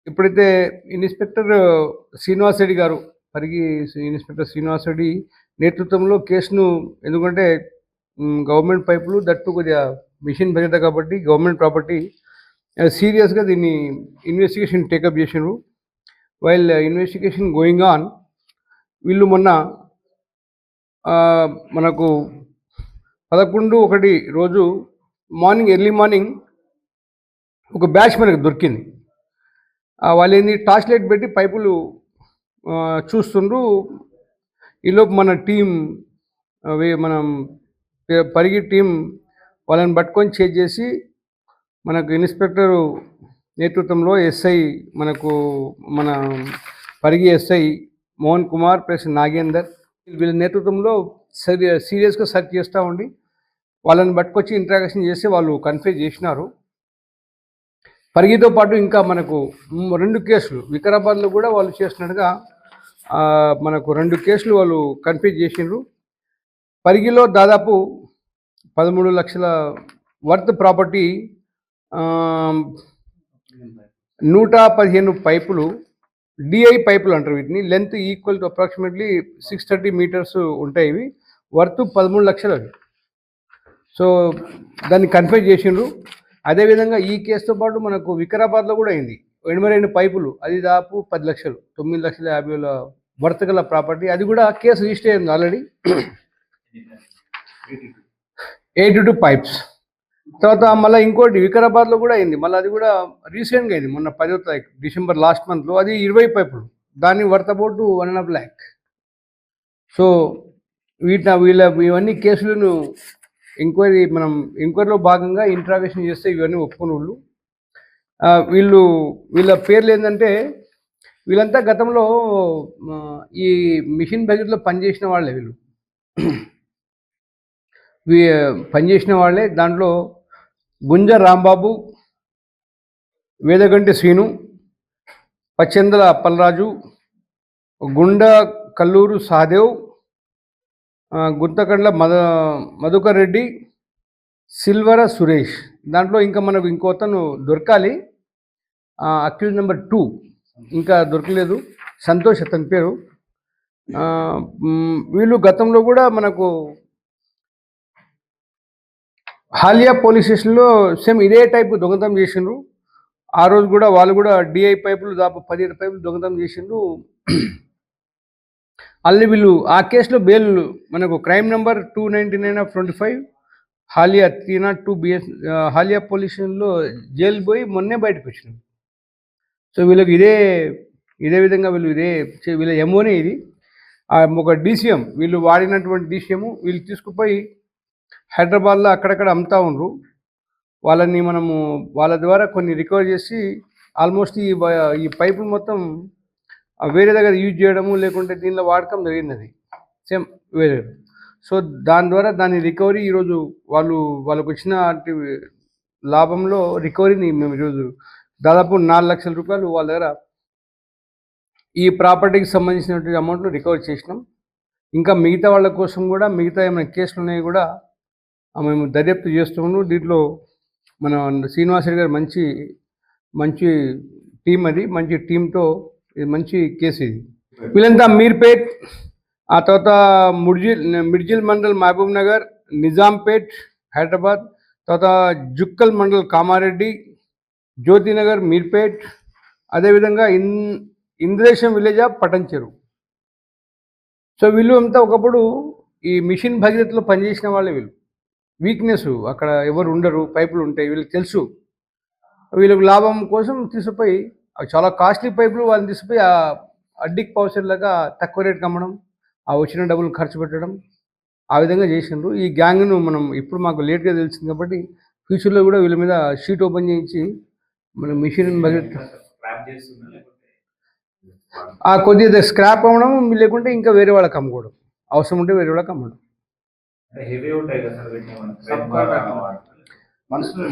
ఇప్పుడైతే ఇన్స్పెక్టర్ శ్రీనివాస్ రెడ్డి గారు పరిగి ఇన్స్పెక్టర్ శ్రీనివాస్ రెడ్డి నేతృత్వంలో కేసును ఎందుకంటే గవర్నమెంట్ పైపులు దట్టు కొద్దిగా మిషన్ భద్రత కాబట్టి గవర్నమెంట్ ప్రాపర్టీ సీరియస్గా దీన్ని ఇన్వెస్టిగేషన్ టేకప్ చేసినారు. వైల్ ఇన్వెస్టిగేషన్ గోయింగ్ ఆన్ వీళ్ళు మొన్న మనకు 11/1 రోజు ఎర్లీ మార్నింగ్ ఒక బ్యాచ్ మనకు దొరికింది. వాళ్ళు ఏంది టార్చ్ లైట్ పెట్టి పైపులు చూస్తుండ్రు. ఈలోపు మన టీం మనం పరిగి టీం వాళ్ళని పట్టుకొని చేజ్ చేసి మనకు ఇన్స్పెక్టరు నేతృత్వంలో ఎస్ఐ మన పరిగి ఎస్ఐ మోహన్ కుమార్ ప్లస్ నాగేందర్ వీళ్ళ నేతృత్వంలో సీరియస్గా సెర్చ్ చేస్తూ ఉండి వాళ్ళని పట్టుకొచ్చి ఇంట్రాగేషన్ చేసి వాళ్ళు కన్ఫ్యూజ్ చేసినారు. పరిగితో పాటు ఇంకా మనకు 2 కేసులు వికారాబాద్లో కూడా వాళ్ళు చేసినట్టుగా మనకు 2 కేసులు వాళ్ళు కన్ఫ్యూజ్ చేసిండ్రు. పరిగిలో దాదాపు 13 లక్షల వర్త్ ప్రాపర్టీ 115 పైపులు డిఐ పైపులు అంటారు వీటిని. Length equal to approximately 630 metres ఉంటాయి. ఇవి వర్త్ 13 లక్షలు అవి. సో దాన్ని కన్ఫ్యూజ్ చేసిండ్రు. అదేవిధంగా ఈ కేసుతో పాటు మనకు వికారాబాద్లో కూడా అయింది. 82 పైపులు అది దాదాపు 10 లక్షలు 9,50,000 వర్త్ గల ప్రాపర్టీ. అది కూడా కేసు రిజిస్టర్ అయింది ఆల్రెడీ. 82 పైప్స్. తర్వాత మళ్ళీ ఇంకోటి వికారాబాద్లో కూడా అయింది. మళ్ళీ అది కూడా రీసెంట్గా అయింది మొన్న 10వ తారీఖు డిసెంబర్ లాస్ట్ మంత్లో. అది 20 పైపులు, దాన్ని వర్త్ అబౌట్ 1.5 lakh. సో ఇవన్నీ కేసులను ఎంక్వైరీలో భాగంగా ఇంట్రాగేషన్ చేస్తే ఇవన్నీ ఒప్పుకుని వీళ్ళ పేర్లు ఏంటంటే వీళ్ళంతా గతంలో ఈ మిషన్ బడ్జెట్లో పనిచేసిన వాళ్ళే. పనిచేసిన వాళ్ళే. దాంట్లో గుంజ రాంబాబు, వేదగంటి శ్రీను, పచ్చెందల అప్పలరాజు, గుండ కల్లూరు సహదేవ్, గుంతకండ్ల మధుకర్ రెడ్డి, సిల్వర సురేష్. దాంట్లో ఇంకా మనకు ఇంకోతను దొరకాలి. అక్యూజ్ నెంబర్ 2 ఇంకా దొరకలేదు, సంతోష్ అతని పేరు. వీళ్ళు గతంలో కూడా మనకు హాలియా పోలీస్ స్టేషన్లో సేమ్ ఇదే టైపు దొంగతనం చేసిండ్రు. ఆ రోజు కూడా వాళ్ళు కూడా డిఐ పైపులు దాదాపు 17 పైపులు దొంగతనం చేసిండ్రు. అల్లి వీళ్ళు ఆ కేసులో బెయిల్ మనకు crime number 299/25 Haliya 302 BS Haliya police స్టేషన్లో జైలు పోయి మొన్నే బయటకు వచ్చినారు. సో వీళ్ళకి ఇదే విధంగా వీళ్ళ ఎంఓనే ఇది. ఒక DCM వీళ్ళు వాడినటువంటి DCM వీళ్ళు తీసుకుపోయి హైదరాబాద్లో అక్కడక్కడ అమ్ముతూ ఉండ్రు. వాళ్ళని మనము వాళ్ళ ద్వారా కొన్ని రికవర్ చేసి ఆల్మోస్ట్ ఈ పైపులు మొత్తం వేరే దగ్గర యూజ్ చేయడము లేకుంటే దీనిలో వాడకం జరిగినది సేమ్ వేరే. సో దాని ద్వారా దాని రికవరీ ఈరోజు వాళ్ళకు వచ్చిన లాభంలో రికవరీని మేము ఈరోజు దాదాపు 4 లక్షల రూపాయలు వాళ్ళ దగ్గర ఈ ప్రాపర్టీకి సంబంధించినటువంటి అమౌంట్లు రికవర్ చేసినాం. ఇంకా మిగతా వాళ్ళ కోసం కూడా మిగతా ఏమైనా కేసులు ఉన్నాయి కూడా మేము దర్యాప్తు చేస్తున్నాము. దీంట్లో మన శ్రీనివాస్ రెడ్డి గారు మంచి టీం, అది మంచి టీంతో ఇది మంచి కేసు. ఇది వీళ్ళంతా మీర్పేట్, ఆ తర్వాత మిడ్జిల్ మండల్ మహబూబ్ నగర్, నిజాంపేట్ హైదరాబాద్, తర్వాత జుక్కల్ మండల్ కామారెడ్డి, జ్యోతినగర్ మీర్పేట్, అదేవిధంగా Indresham village of Patancheru. So వీళ్ళు అంతా ఒకప్పుడు ఈ మిషన్ భగీరథలో పనిచేసిన వాళ్ళే. వీళ్ళు వీక్నెస్ అక్కడ ఎవరు ఉండరు, పైపులు ఉంటాయి, వీళ్ళకి తెలుసు. వీళ్ళకి లాభం కోసం తీసుకుపోయి అవి చాలా కాస్ట్లీ పైపులు వాళ్ళని తీసుకుపోయి అడ్డిక్ పౌసర్ లాగా తక్కువ రేట్కి అమ్మడం, ఆ వచ్చిన డబ్బులు ఖర్చు పెట్టడం, ఆ విధంగా చేసిండ్రు. ఈ గ్యాంగ్ను మనం ఇప్పుడు మాకు లేట్గా తెలిసింది కాబట్టి ఫ్యూచర్లో కూడా వీళ్ళ మీద షీట్ ఓపెన్ చేయించి మనం మిషన్ బడ్జెట్ కొద్దిగా స్క్రాప్ అమ్మడం, లేకుంటే ఇంకా వేరే వాళ్ళకి అమ్ముకోవడం, అవసరం ఉంటే వేరే వాళ్ళకి అమ్మడం. మనుషులు